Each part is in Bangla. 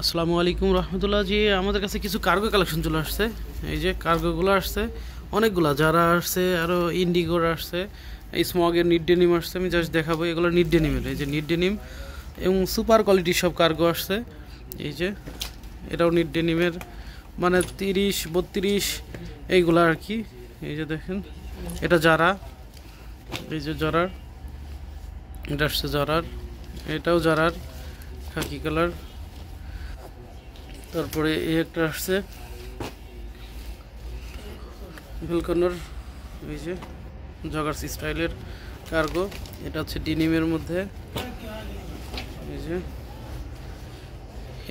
আসসালামু আলাইকুম রহমতুল্লাহ জি। আমাদের কাছে কিছু কার্গো কালেকশন চলে আসছে। এই যে কার্গোগুলো আসছে অনেকগুলা, যারা আসছে আরও ইন্ডিগোর আসছে, এই স্মগের নিড ডেনিম আসছে। আমি জাস্ট দেখাবো, এগুলো নিড ডেনিমের, এই যে নিড ডেনিম এবং সুপার কোয়ালিটির সব কার্গো আসছে। এই যে এটাও নিড ডেনিমের, মানে 30-32 এইগুলো আর কি। এই যে দেখেন, এটা যারা, এই যে যারার, এটা আসছে যারার, এটাও যারার খাকি কালার। তারপরে এই একটা আসছে ভেলকনোর, এই যে জগার্স স্টাইলের কার্গো, এটা হচ্ছে ডিনিমের মধ্যে। এই যে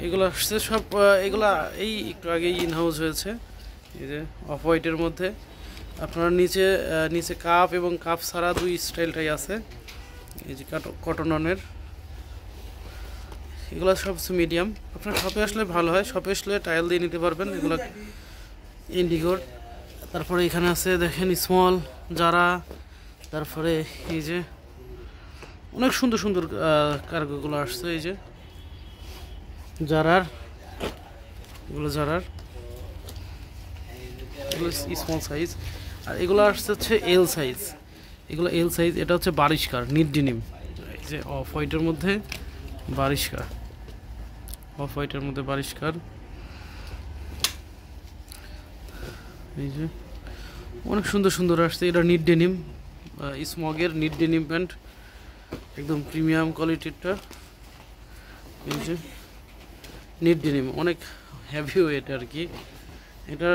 এগুলো আসছে সব, এগুলা এই একটু আগেই ইন হাউস হয়েছে। এই যে অফ হোয়াইটের মধ্যে আপনার নিচে নিচে কাপ এবং কাপ ছাড়া দুই স্টাইলটাই আছে। এই যে কটনের, এগুলো সব মিডিয়াম। আপনার শপে আসলে ভালো হয়, শপে আসলে টাইল দিয়ে নিতে পারবেন এগুলো ইন্ডিগোর। তারপরে এখানে আছে দেখেন স্মল যারা, তারপরে এই যে অনেক সুন্দর সুন্দর কার্গোগুলো আসছে। এই যে যারার, এগুলো যারার, এগুলো স্মল সাইজ। আর এগুলো আসছে হচ্ছে এল সাইজ, এগুলো এল সাইজ। এটা হচ্ছে বারিশকার নিড ডেনিম, এই যে অফ হোয়াইটের মধ্যে বারিশকার, অফ হোয়াইটের মধ্যে বারিশকার। এই যে অনেক সুন্দর সুন্দর আসছে। এটা নিড ডেনিম, স্মগের নিড ডেনিম প্যান্ট, একদম প্রিমিয়াম কোয়ালিটিরটা। এই যে নিড ডেনিম, অনেক হেভি ওয়েট আর কি। এটা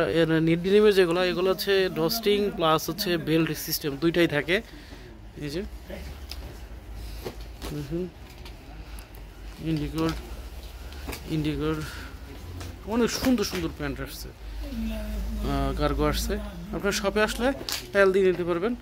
নিড ডেনিমের যেগুলো, এগুলো হচ্ছে ডস্টিং প্লাস হচ্ছে বেল্ট সিস্টেম দুইটাই থাকে। এই যে ইন্ডিগোর, ইন্ডিগোর অনেক সুন্দর সুন্দর প্যান্ট আসছে, কার্গো আসছে। আপনার শপে আসলে টাইল দিয়ে নিতে পারবেন।